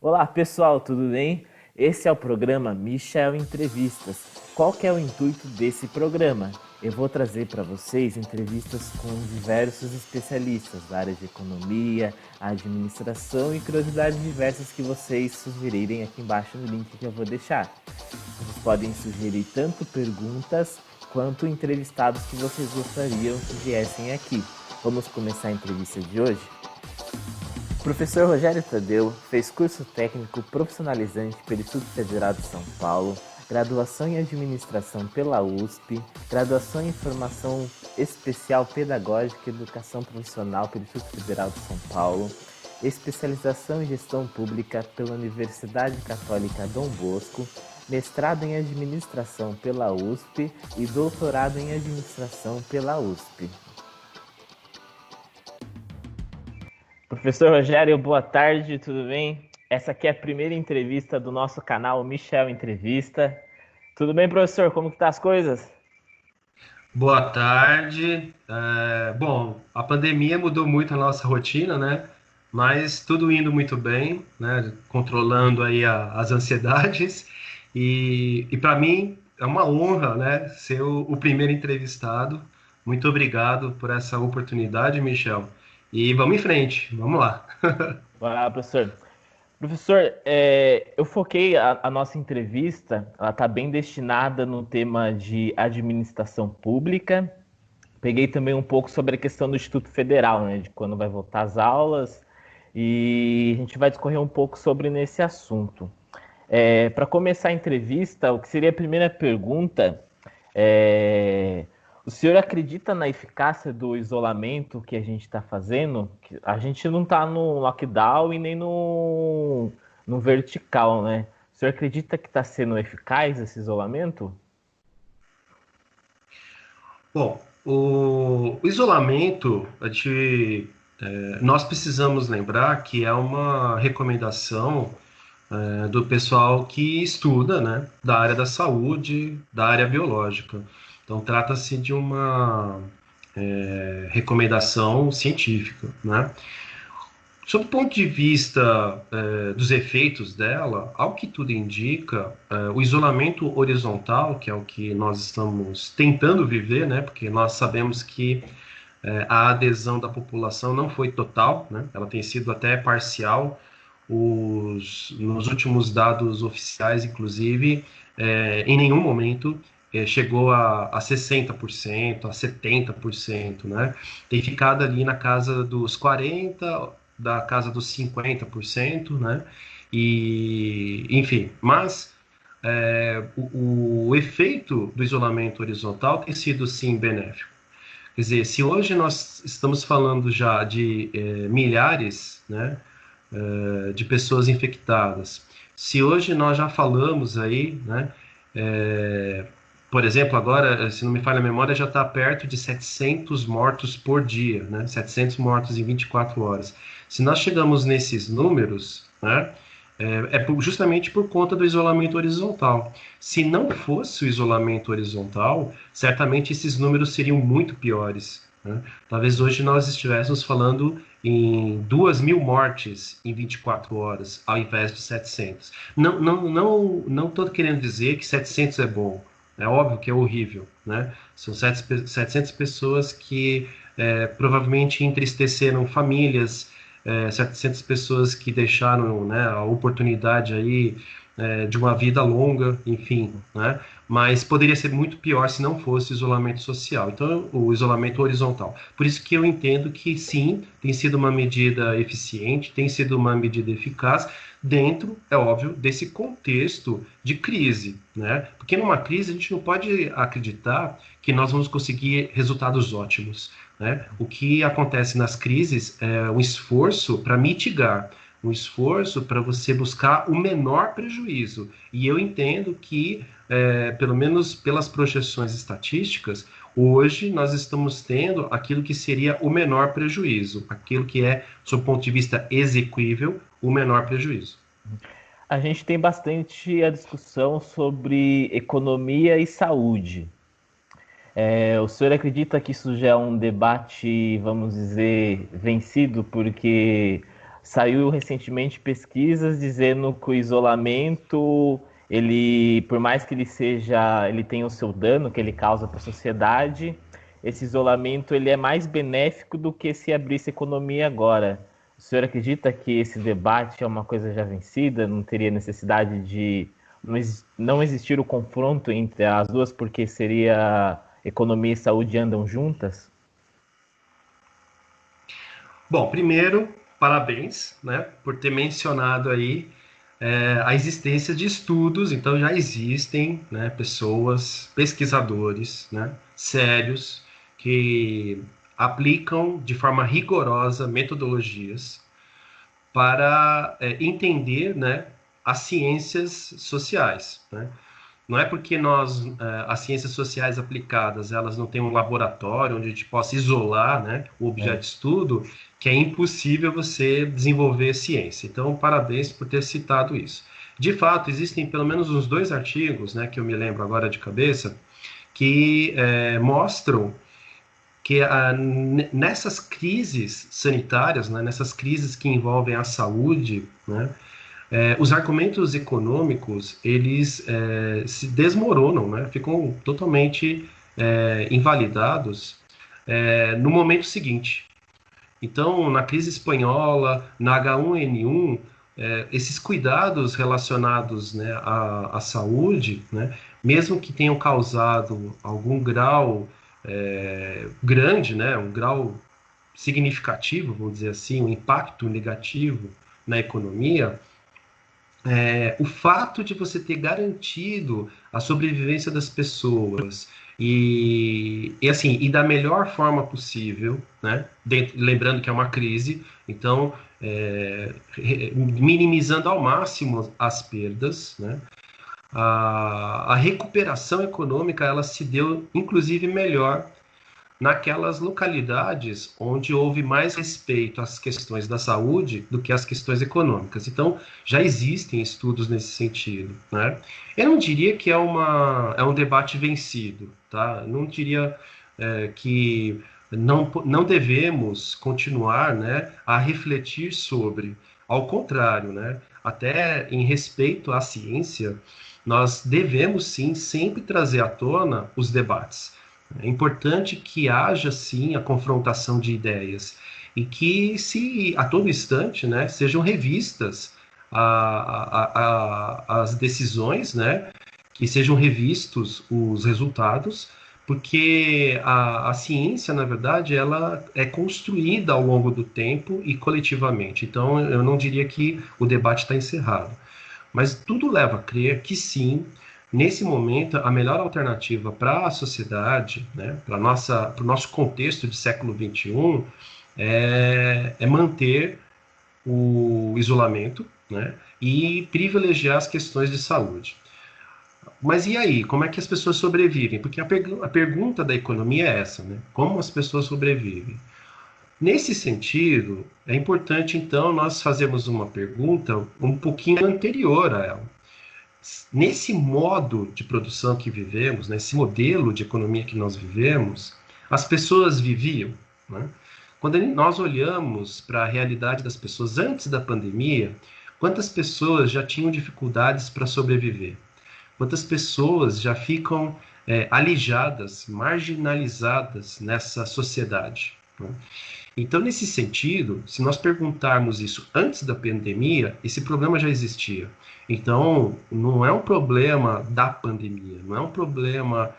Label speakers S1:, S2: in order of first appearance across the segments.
S1: Olá pessoal, tudo bem? Esse é o programa Michel Entrevistas. Qual que é o intuito desse programa? Eu vou trazer para vocês entrevistas com diversos especialistas da área de economia, administração e curiosidades diversas que vocês sugerirem aqui embaixo no link que eu vou deixar. Vocês podem sugerir tanto perguntas quanto entrevistados que vocês gostariam que viessem aqui. Vamos começar a entrevista de hoje? O professor Rogério Tadeu fez curso técnico profissionalizante pelo Instituto Federal de São Paulo, graduação em administração pela USP, graduação em formação especial pedagógica e educação profissional pelo Instituto Federal de São Paulo, especialização em gestão pública pela Universidade Católica Dom Bosco, mestrado em administração pela USP e doutorado em administração pela USP. Professor Rogério, boa tarde, tudo bem? Essa aqui é a primeira entrevista do nosso canal Michel Entrevista. Tudo bem, professor? Como que tá as coisas?
S2: Boa tarde. Bom, a pandemia mudou muito a nossa rotina, né? Mas tudo indo muito bem, né? Controlando aí as ansiedades. E para mim é uma honra, né? Ser o primeiro entrevistado. Muito obrigado por essa oportunidade, Michel. E vamos em frente, vamos lá.
S1: Olá, professor. Professor, eu foquei a nossa entrevista, ela está bem destinada no tema de administração pública. Peguei também um pouco sobre a questão do Instituto Federal, né, de quando vai voltar às aulas, e a gente vai discorrer um pouco sobre nesse assunto. Para começar a entrevista, o que seria a primeira pergunta é: o senhor acredita na eficácia do isolamento que a gente está fazendo? A gente não está no lockdown e nem no vertical, né? O senhor acredita que está sendo eficaz esse isolamento?
S2: Bom, o isolamento, nós precisamos lembrar que é uma recomendação do pessoal que estuda, né, da área da saúde, da área biológica. Então, trata-se de uma recomendação científica, né? Sob o ponto de vista dos efeitos dela, ao que tudo indica, o isolamento horizontal, que é o que nós estamos tentando viver, né, porque nós sabemos que a adesão da população não foi total, né, ela tem sido até parcial. Nos últimos dados oficiais, inclusive, em nenhum momento chegou a 60%, a 70%, né? Tem ficado ali na casa dos 40%, da casa dos 50%, né? E, enfim, mas o efeito do isolamento horizontal tem sido, sim, benéfico. Quer dizer, se hoje nós estamos falando já de milhares, né, de pessoas infectadas. Se hoje nós já falamos aí, né, é, por exemplo, agora, se não me falha a memória, já está perto de 700 mortos por dia, né, 700 mortos em 24 horas. Se nós chegamos nesses números, né, justamente por conta do isolamento horizontal. Se não fosse o isolamento horizontal, certamente esses números seriam muito piores, né? Talvez hoje nós estivéssemos falando em 2.000 mortes em 24 horas, ao invés de 700. Não estou querendo dizer que 700 é bom. É óbvio que é horrível, né? São 700 pessoas que provavelmente entristeceram famílias, 700 pessoas que deixaram, né, a oportunidade aí de uma vida longa, enfim, né? Mas poderia ser muito pior se não fosse o isolamento social. Então, o isolamento horizontal. Por isso que eu entendo que sim, tem sido uma medida eficiente, tem sido uma medida eficaz dentro, é óbvio, desse contexto de crise, né? Porque numa crise a gente não pode acreditar que nós vamos conseguir resultados ótimos, né? O que acontece nas crises é um esforço para mitigar, um esforço para você buscar o menor prejuízo. E eu entendo que, pelo menos pelas projeções estatísticas, hoje nós estamos tendo aquilo que seria o menor prejuízo, aquilo que é, do ponto de vista exequível, o menor prejuízo.
S1: A gente tem bastante a discussão sobre economia e saúde. O senhor acredita que isso já é um debate, vamos dizer, vencido, porque saiu recentemente pesquisas dizendo que o isolamento, ele, por mais que ele tenha o seu dano que ele causa para a sociedade, esse isolamento ele é mais benéfico do que se abrisse a economia agora. O senhor acredita que esse debate é uma coisa já vencida? Não teria necessidade de não existir o confronto entre as duas, porque seria economia e saúde andam juntas?
S2: Bom, primeiro, parabéns, né, por ter mencionado aí a existência de estudos. Então já existem, né, pessoas, pesquisadores, né, sérios, que aplicam de forma rigorosa metodologias para entender, né, as ciências sociais, né? Não é porque as ciências sociais aplicadas, elas não têm um laboratório onde a gente possa isolar, né, o objeto de estudo, que é impossível você desenvolver ciência. Então, parabéns por ter citado isso. De fato, existem pelo menos uns 2 artigos, né, que eu me lembro agora de cabeça, que mostram que nessas crises sanitárias, né, nessas crises que envolvem a saúde, né, os argumentos econômicos, eles se desmoronam, né? Ficam totalmente invalidados no momento seguinte. Então, na crise espanhola, na H1N1, esses cuidados relacionados, né, à saúde, né, mesmo que tenham causado algum grau grande, né, um grau significativo, vamos dizer assim, um impacto negativo na economia, o fato de você ter garantido a sobrevivência das pessoas assim, e da melhor forma possível, né? Lembrando que é uma crise, então minimizando ao máximo as perdas, né? A recuperação econômica ela se deu inclusive melhor naquelas localidades onde houve mais respeito às questões da saúde do que às questões econômicas. Então, já existem estudos nesse sentido, né? Eu não diria que é um debate vencido, tá? Eu não diria que não devemos continuar, né, a refletir sobre. Ao contrário, né? Até em respeito à ciência, nós devemos sim sempre trazer à tona os debates. É importante que haja, sim, a confrontação de ideias e que, se a todo instante, né, sejam revistas as decisões, né, que sejam revistos os resultados, porque a ciência, na verdade, ela é construída ao longo do tempo e coletivamente. Então, eu não diria que o debate está encerrado. Mas tudo leva a crer que sim, nesse momento, a melhor alternativa para a sociedade, né, para o nosso contexto de século XXI, é manter o isolamento, né, e privilegiar as questões de saúde. Mas e aí, como é que as pessoas sobrevivem? Porque a pergunta da economia é essa, né? Como as pessoas sobrevivem? Nesse sentido, é importante, então, nós fazermos uma pergunta um pouquinho anterior a ela. Nesse modo de produção que vivemos, nesse modelo de economia que nós vivemos, as pessoas viviam, né? Quando nós olhamos para a realidade das pessoas antes da pandemia, quantas pessoas já tinham dificuldades para sobreviver? Quantas pessoas já ficam alijadas, marginalizadas nessa sociedade, né? Então, nesse sentido, se nós perguntarmos isso antes da pandemia, esse problema já existia. Então, não é um problema da pandemia, não é um problema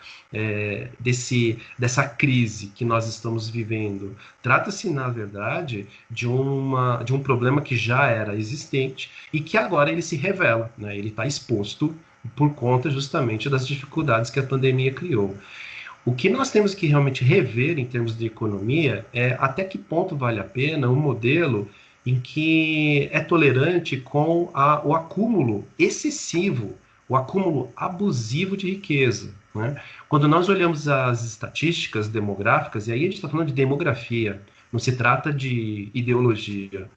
S2: dessa crise que nós estamos vivendo. Trata-se, na verdade, de um problema que já era existente e que agora ele se revela, né? Ele está exposto por conta justamente das dificuldades que a pandemia criou. O que nós temos que realmente rever em termos de economia é até que ponto vale a pena um modelo em que é tolerante com o acúmulo excessivo, o acúmulo abusivo de riqueza, né? Quando nós olhamos as estatísticas demográficas, e aí a gente está falando de demografia, não se trata de ideologia.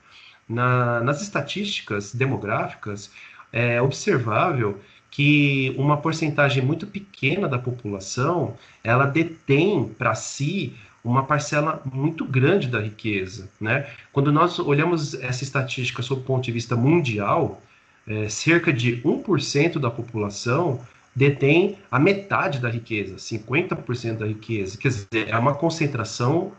S2: Nas estatísticas demográficas, é observável que uma porcentagem muito pequena da população ela detém para si uma parcela muito grande da riqueza, né? Quando nós olhamos essa estatística sob o ponto de vista mundial, cerca de 1% da população detém a metade da riqueza, 50% da riqueza. Quer dizer, é uma concentração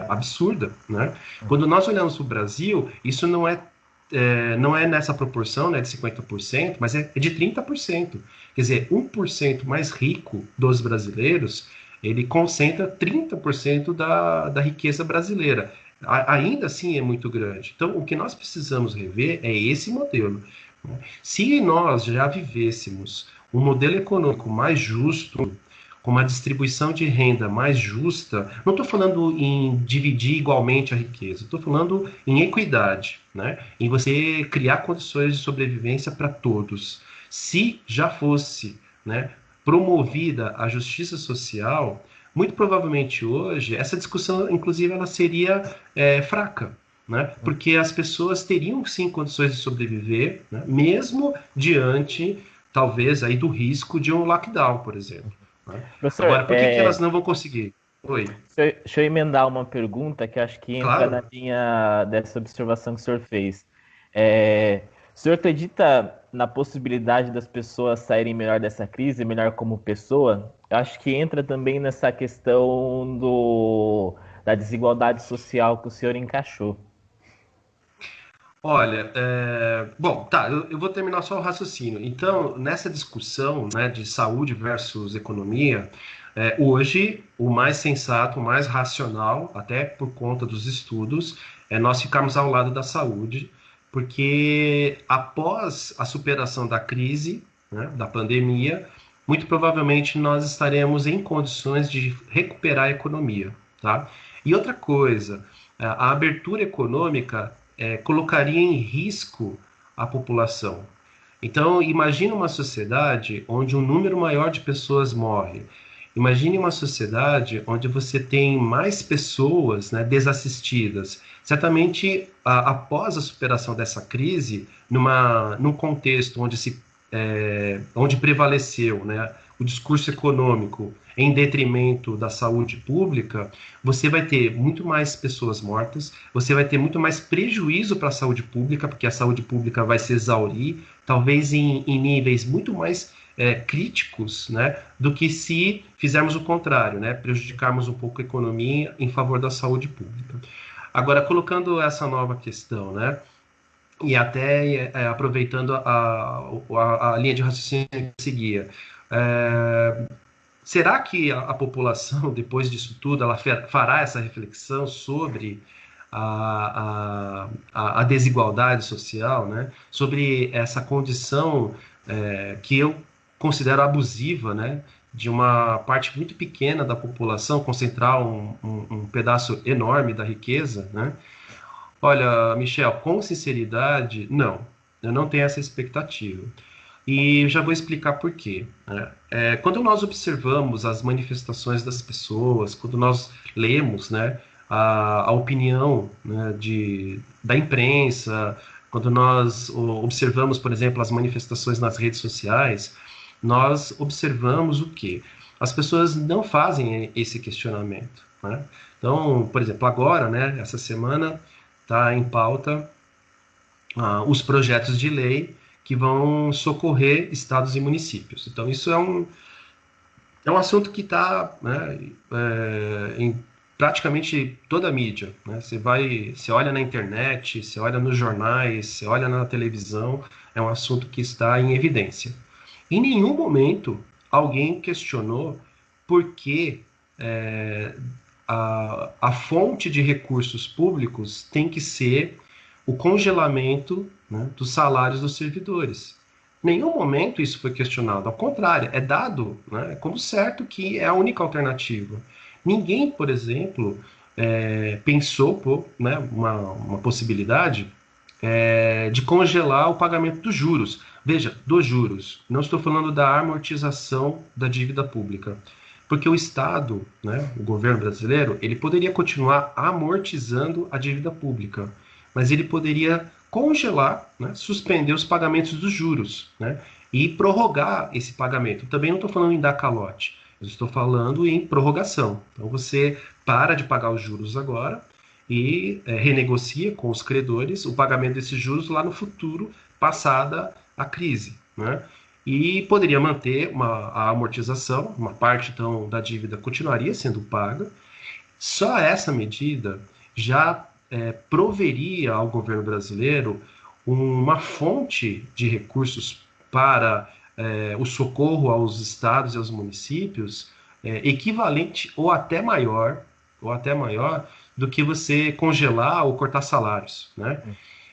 S2: absurda, né? Quando nós olhamos para o Brasil, isso não é nessa proporção, né, de 50%, mas é de 30%. Quer dizer, 1% mais rico dos brasileiros, ele concentra 30% da riqueza brasileira. Ainda assim é muito grande. Então, o que nós precisamos rever é esse modelo. Se nós já vivêssemos um modelo econômico mais justo, com uma distribuição de renda mais justa, não estou falando em dividir igualmente a riqueza, estou falando em equidade, né? Em você criar condições de sobrevivência para todos. Se já fosse, né, promovida a justiça social, muito provavelmente hoje essa discussão, inclusive, ela seria fraca, né? Porque as pessoas teriam sim condições de sobreviver, né? Mesmo diante, talvez, aí do risco de um lockdown, por exemplo. Né?
S1: Professor,
S2: Agora, por que elas não vão conseguir? Oi,
S1: deixa eu emendar uma pergunta que acho que entra na
S2: claro.
S1: linha dessa observação que o senhor fez. O senhor acredita na possibilidade das pessoas saírem melhor dessa crise, melhor como pessoa? Eu acho que entra também nessa questão da desigualdade social que o senhor encaixou.
S2: Olha, bom, tá, eu vou terminar só o raciocínio. Então, nessa discussão, né, de saúde versus economia, hoje o mais sensato, o mais racional, até por conta dos estudos, é nós ficarmos ao lado da saúde, porque após a superação da crise, né, da pandemia, muito provavelmente nós estaremos em condições de recuperar a economia, tá? E outra coisa, a abertura econômica colocaria em risco a população. Então, imagine uma sociedade onde um número maior de pessoas morre. Imagine uma sociedade onde você tem mais pessoas, né, desassistidas. Certamente, após a superação dessa crise, num contexto onde prevaleceu, né, o discurso econômico em detrimento da saúde pública, você vai ter muito mais pessoas mortas, você vai ter muito mais prejuízo para a saúde pública, porque a saúde pública vai se exaurir, talvez em níveis muito mais críticos, né, do que se fizermos o contrário, né, prejudicarmos um pouco a economia em favor da saúde pública. Agora, colocando essa nova questão, né, e até aproveitando a linha de raciocínio que seguia, será que a população, depois disso tudo, ela fará essa reflexão sobre a desigualdade social, né? Sobre essa condição que eu considero abusiva, né? De uma parte muito pequena da população concentrar um pedaço enorme da riqueza, né? Olha, Michel, com sinceridade, não. Eu não tenho essa expectativa. E eu já vou explicar por quê, né? Quando nós observamos as manifestações das pessoas, quando nós lemos, né, a opinião, né, da imprensa, quando nós observamos, por exemplo, as manifestações nas redes sociais, nós observamos o quê? As pessoas não fazem esse questionamento, né? Então, por exemplo, agora, né, essa semana, está em pauta os projetos de lei que vão socorrer estados e municípios. Então, isso é um assunto que está, né, em praticamente toda a mídia, né? Você olha na internet, você olha nos jornais, você olha na televisão, é um assunto que está em evidência. Em nenhum momento alguém questionou por que a fonte de recursos públicos tem que ser o congelamento, né, dos salários dos servidores. Em nenhum momento isso foi questionado, ao contrário, é dado, né, como certo que é a única alternativa. Ninguém, por exemplo, pensou né, uma possibilidade de congelar o pagamento dos juros. Veja, dos juros. Não estou falando da amortização da dívida pública. Porque o Estado, né, o governo brasileiro, ele poderia continuar amortizando a dívida pública, mas ele poderia congelar, né, suspender os pagamentos dos juros, né, e prorrogar esse pagamento. Também não estou falando em dar calote. Eu estou falando em prorrogação. Então, você para de pagar os juros agora e renegocia com os credores o pagamento desses juros lá no futuro, passada a crise, né? E poderia manter a amortização, uma parte então da dívida continuaria sendo paga. Só essa medida já proveria ao governo brasileiro uma fonte de recursos para o socorro aos estados e aos municípios equivalente ou até maior do que você congelar ou cortar salários, né?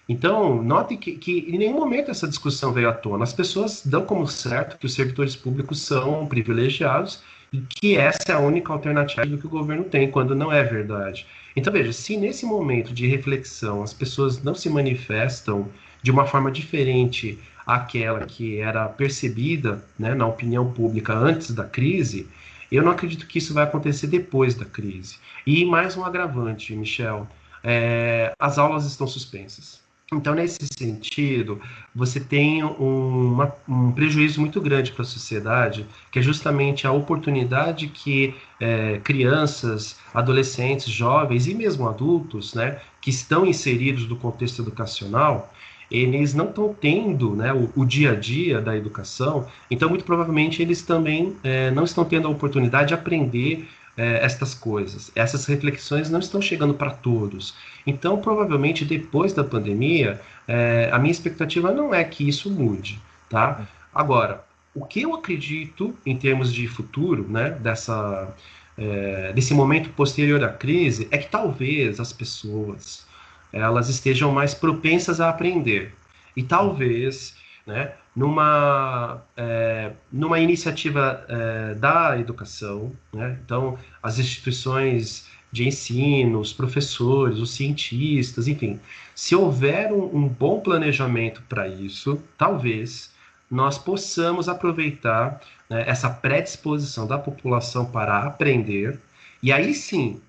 S2: Então, note que em nenhum momento essa discussão veio à tona. As pessoas dão como certo que os servidores públicos são privilegiados e que essa é a única alternativa que o governo tem, quando não é verdade. Então, veja, se nesse momento de reflexão as pessoas não se manifestam de uma forma diferente àquela que era percebida, né, na opinião pública antes da crise, eu não acredito que isso vai acontecer depois da crise. E mais um agravante, Michel, as aulas estão suspensas. Então, nesse sentido, você tem um prejuízo muito grande para a sociedade, que é justamente a oportunidade que crianças, adolescentes, jovens e mesmo adultos, né, que estão inseridos no contexto educacional, eles não estão tendo, né, o dia a dia da educação, então muito provavelmente eles também não estão tendo a oportunidade de aprender estas coisas. Essas reflexões não estão chegando para todos. Então, provavelmente, depois da pandemia, a minha expectativa não é que isso mude, tá? Agora, o que eu acredito em termos de futuro, né, desse momento posterior à crise, é que talvez as pessoas elas estejam mais propensas a aprender. E talvez, né, numa iniciativa da educação, né, então as instituições de ensino, os professores, os cientistas, enfim, se houver um bom planejamento para isso, talvez nós possamos aproveitar, né, essa predisposição da população para aprender, e aí sim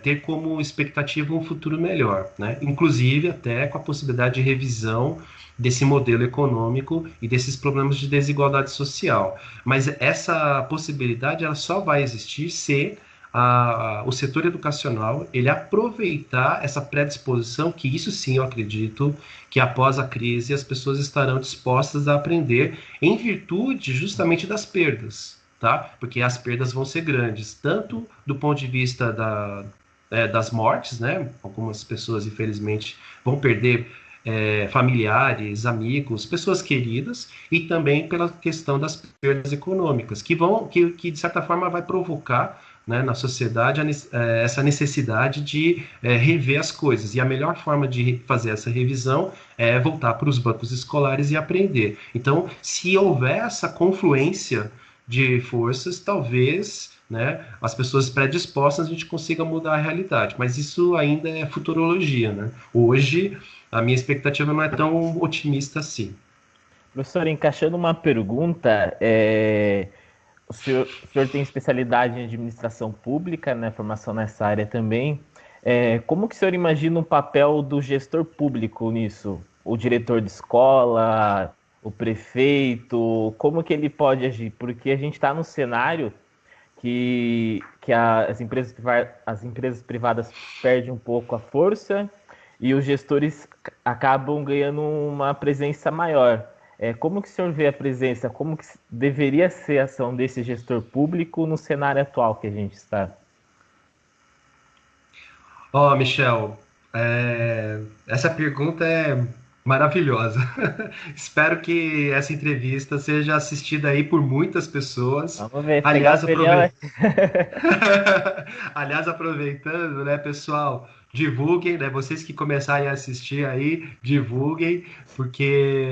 S2: ter como expectativa um futuro melhor, né? Inclusive até com a possibilidade de revisão desse modelo econômico e desses problemas de desigualdade social. Mas essa possibilidade ela só vai existir se o setor educacional ele aproveitar essa predisposição, que isso sim eu acredito que após a crise as pessoas estarão dispostas a aprender em virtude justamente das perdas, tá? Porque as perdas vão ser grandes, tanto do ponto de vista das mortes, né? Algumas pessoas, infelizmente, vão perder familiares, amigos, pessoas queridas, e também pela questão das perdas econômicas, que de certa forma vai provocar, né, na sociedade essa necessidade de rever as coisas. E a melhor forma de fazer essa revisão é voltar para os bancos escolares e aprender. Então, se houver essa confluência de forças, talvez, né, as pessoas predispostas a gente consiga mudar a realidade, mas isso ainda é futurologia, né? Hoje a minha expectativa não é tão otimista assim.
S1: Professor, encaixando uma pergunta, o senhor tem especialidade em administração pública, né, formação nessa área também. Como que o senhor imagina o papel do gestor público nisso? O diretor de escola, o prefeito, como que ele pode agir? Porque a gente está num cenário que as empresas privadas perdem um pouco a força e os gestores acabam ganhando uma presença maior. Como que o senhor vê a presença, como que deveria ser a ação desse gestor público no cenário atual que a gente está?
S2: Ó, Michel, essa pergunta é maravilhosa. Espero que essa entrevista seja assistida aí por muitas pessoas.
S1: Vamos ver, pegar a
S2: Aliás,
S1: opinião.
S2: Aliás, aproveitando, né, pessoal, divulguem, né, vocês que começarem a assistir aí, divulguem, porque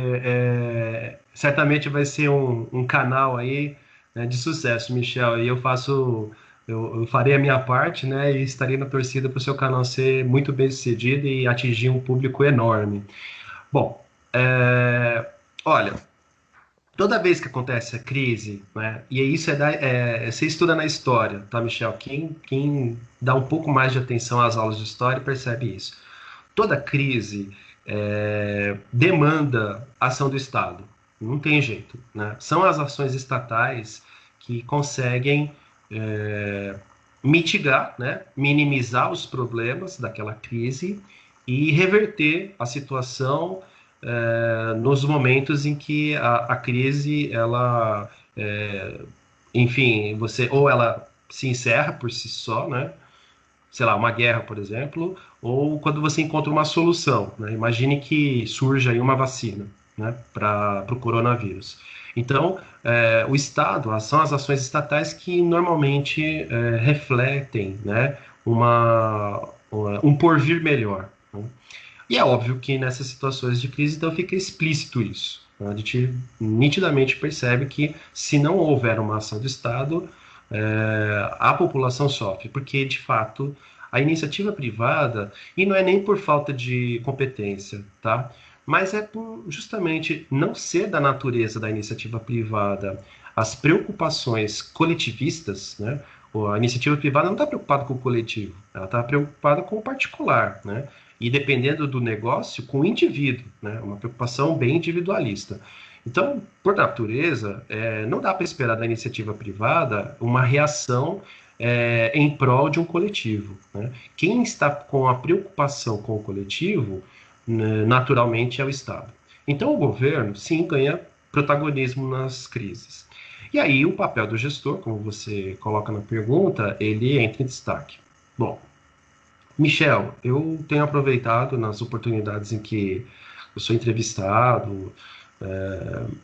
S2: certamente vai ser um canal aí, né, de sucesso, Michel, e eu farei a minha parte, né, e estarei na torcida para o seu canal ser muito bem sucedido e atingir um público enorme. Bom, olha, toda vez que acontece a crise, né, e isso você estuda na história, tá, Michel? Quem dá um pouco mais de atenção às aulas de história percebe isso. Toda crise demanda ação do Estado, não tem jeito, né? São as ações estatais que conseguem mitigar, né, minimizar os problemas daquela crise e reverter a situação nos momentos em que a crise, ela, enfim, ou ela se encerra por si só, né, sei lá, uma guerra, por exemplo, ou quando você encontra uma solução, né? Imagine que surja aí uma vacina, né, para o coronavírus. Então, o Estado, são as ações estatais que normalmente refletem, né, um porvir melhor, né? E é óbvio que nessas situações de crise, então, fica explícito isso, né? A gente nitidamente percebe que se não houver uma ação do Estado, a população sofre, porque, de fato, a iniciativa privada, e não é nem por falta de competência, tá? Mas é por justamente não ser da natureza da iniciativa privada as preocupações coletivistas, né? A iniciativa privada não está preocupada com o coletivo, ela está preocupada com o particular, né? E dependendo do negócio, com o indivíduo, né? Uma preocupação bem individualista. Então, por natureza, não dá para esperar da iniciativa privada uma reação em prol de um coletivo, né? Quem está com a preocupação com o coletivo, né, naturalmente, é o Estado. Então, o governo, sim, ganha protagonismo nas crises. E aí, o papel do gestor, como você coloca na pergunta, ele entra em destaque. Bom, Michel, eu tenho aproveitado nas oportunidades em que eu sou entrevistado,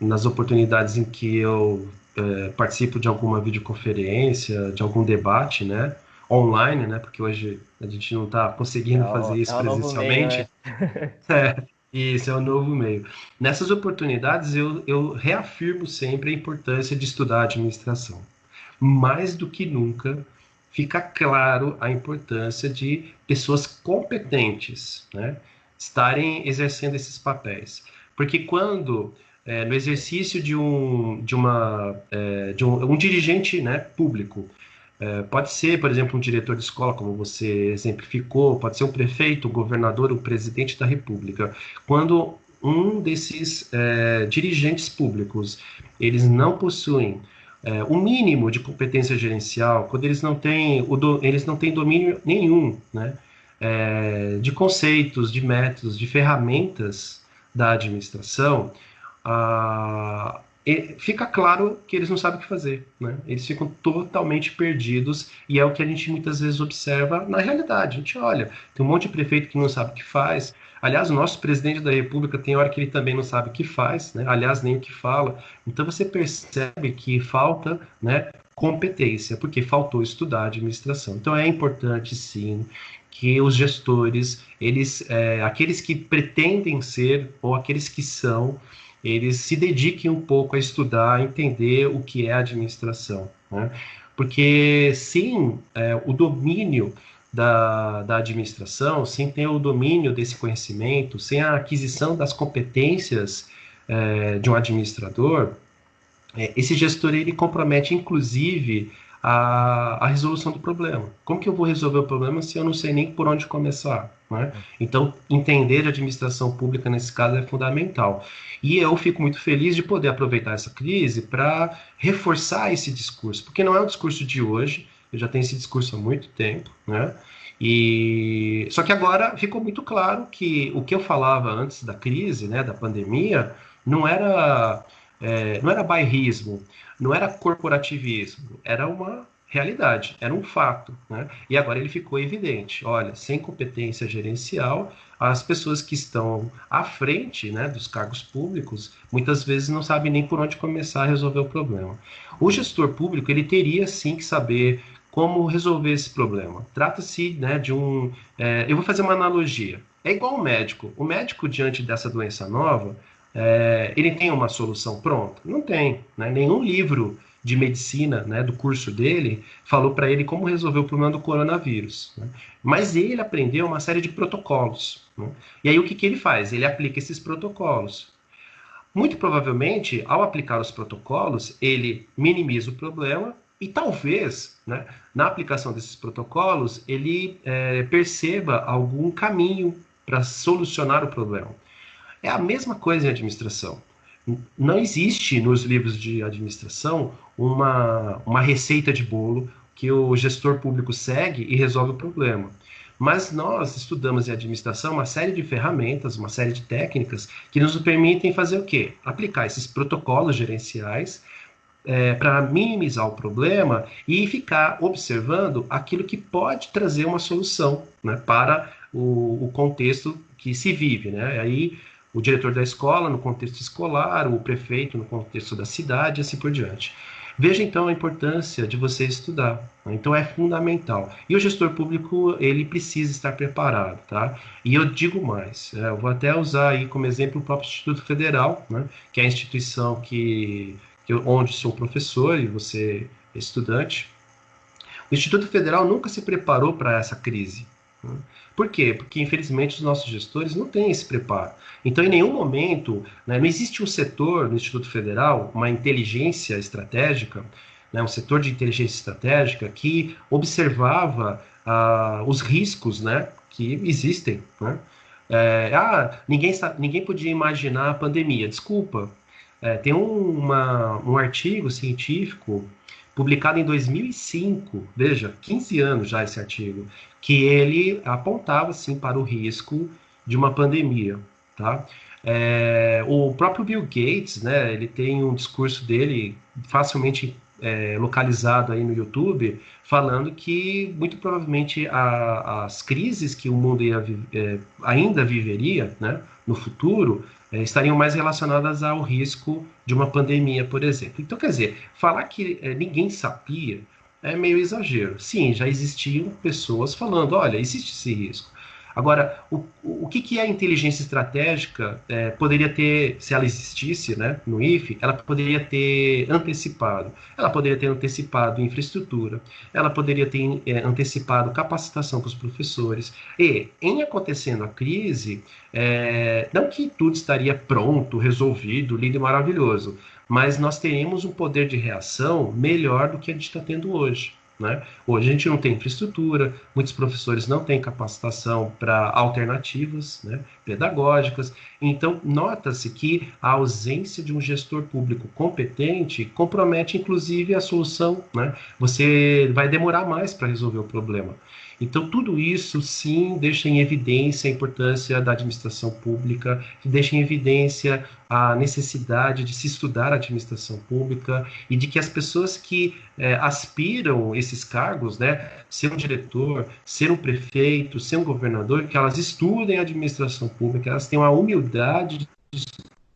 S2: nas oportunidades em que eu participo de alguma videoconferência, de algum debate, né, online, né, porque hoje a gente não está conseguindo fazer
S1: É
S2: isso
S1: o novo meio,
S2: presencialmente.
S1: né?
S2: Isso é o novo meio. Nessas oportunidades, eu reafirmo sempre a importância de estudar administração. Mais do que nunca, fica claro a importância de pessoas competentes, né, estarem exercendo esses papéis. Porque quando, no exercício de um dirigente, né, público, pode ser, por exemplo, um diretor de escola, como você exemplificou, pode ser um prefeito, um governador, o presidente da República. Quando um desses dirigentes públicos, eles não possuem o mínimo de competência gerencial, quando eles não têm domínio nenhum, né, de conceitos, de métodos, de ferramentas da administração, fica claro que eles não sabem o que fazer, né? Eles ficam totalmente perdidos e é o que a gente muitas vezes observa na realidade. A gente olha, tem um monte de prefeito que não sabe o que faz. Aliás, o nosso presidente da República tem hora que ele também não sabe o que faz, né? Aliás, nem o que fala. Então você percebe que falta, né, competência, porque faltou estudar administração. Então é importante, sim, que os gestores, aqueles que pretendem ser ou aqueles que são, eles se dediquem um pouco a estudar, a entender o que é administração, né? Porque sem o domínio da administração, sem ter o domínio desse conhecimento, sem a aquisição das competências de um administrador, esse gestor ele compromete inclusive a resolução do problema. Como que eu vou resolver o problema se eu não sei nem por onde começar, né? Então, entender de administração pública nesse caso é fundamental. E eu fico muito feliz de poder aproveitar essa crise para reforçar esse discurso, porque não é um discurso de hoje, eu já tenho esse discurso há muito tempo, né? E só que agora ficou muito claro que o que eu falava antes da crise, né, da pandemia, não era não era bairrismo, não era corporativismo, era uma realidade, era um fato, né? E agora ele ficou evidente. Olha, sem competência gerencial, as pessoas que estão à frente, né, dos cargos públicos, muitas vezes não sabem nem por onde começar a resolver o problema. O gestor público, ele teria sim que saber como resolver esse problema. Trata-se, né, eu vou fazer uma analogia. É igual o médico. O médico, diante dessa doença nova, ele tem uma solução pronta? Não tem, né? Nenhum livro de medicina, né, do curso dele falou para ele como resolver o problema do coronavírus, né? Mas ele aprendeu uma série de protocolos, né? E aí o que, que ele faz? Ele aplica esses protocolos. Muito provavelmente, ao aplicar os protocolos, ele minimiza o problema e talvez, né, na aplicação desses protocolos, ele perceba algum caminho para solucionar o problema. É a mesma coisa em administração. Não existe nos livros de administração uma receita de bolo que o gestor público segue e resolve o problema. Mas nós estudamos em administração uma série de ferramentas, uma série de técnicas que nos permitem fazer o quê? Aplicar esses protocolos gerenciais para minimizar o problema e ficar observando aquilo que pode trazer uma solução, né, para o contexto que se vive, né? Aí o diretor da escola no contexto escolar, o prefeito no contexto da cidade, e assim por diante. Veja então a importância de você estudar, né? Então é fundamental. E o gestor público, ele precisa estar preparado, tá? E eu digo mais, eu vou até usar aí como exemplo o próprio Instituto Federal, né? Que é a instituição onde sou professor e você é estudante. O Instituto Federal nunca se preparou para essa crise, né? Por quê? Porque, infelizmente, os nossos gestores não têm esse preparo. Então, em nenhum momento, né, não existe um setor no Instituto Federal, uma inteligência estratégica, né, um setor de inteligência estratégica que observava os riscos, né, que existem, né? Ninguém podia imaginar a pandemia. Desculpa. Tem um artigo científico publicado em 2005, veja, 15 anos já esse artigo, que ele apontava, sim, para o risco de uma pandemia, tá? O próprio Bill Gates, né, ele tem um discurso dele facilmente localizado aí no YouTube, falando que muito provavelmente as crises que o mundo ainda viveria, né, no futuro, estariam mais relacionadas ao risco de uma pandemia, por exemplo. Então, quer dizer, falar que ninguém sabia é meio exagero. Sim, já existiam pessoas falando, olha, existe esse risco. Agora, o que a inteligência estratégica poderia ter, se ela existisse, né, no IFE, ela poderia ter antecipado. Ela poderia ter antecipado infraestrutura, ela poderia ter antecipado capacitação para os professores. E, em acontecendo a crise, não que tudo estaria pronto, resolvido, lindo e maravilhoso, mas nós teríamos um poder de reação melhor do que a gente está tendo hoje, né? Hoje a gente não tem infraestrutura, muitos professores não têm capacitação para alternativas, né, pedagógicas, então nota-se que a ausência de um gestor público competente compromete inclusive a solução, né? Você vai demorar mais para resolver o problema. Então, tudo isso, sim, deixa em evidência a importância da administração pública, deixa em evidência a necessidade de se estudar a administração pública e de que as pessoas que aspiram esses cargos, né, ser um diretor, ser um prefeito, ser um governador, que elas estudem a administração pública, elas tenham a humildade de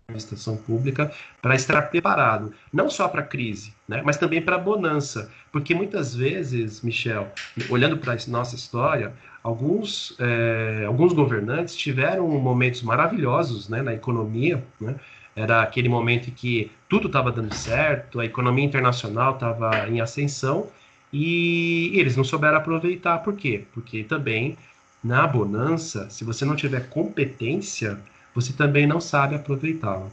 S2: administração pública para estar preparado, não só para a crise, né, mas também para a bonança, porque muitas vezes, Michel, olhando para a nossa história, alguns governantes tiveram momentos maravilhosos, né, na economia, né, era aquele momento em que tudo estava dando certo, a economia internacional estava em ascensão, e eles não souberam aproveitar. Por quê? Porque também, na bonança, se você não tiver competência, você também não sabe aproveitá-la.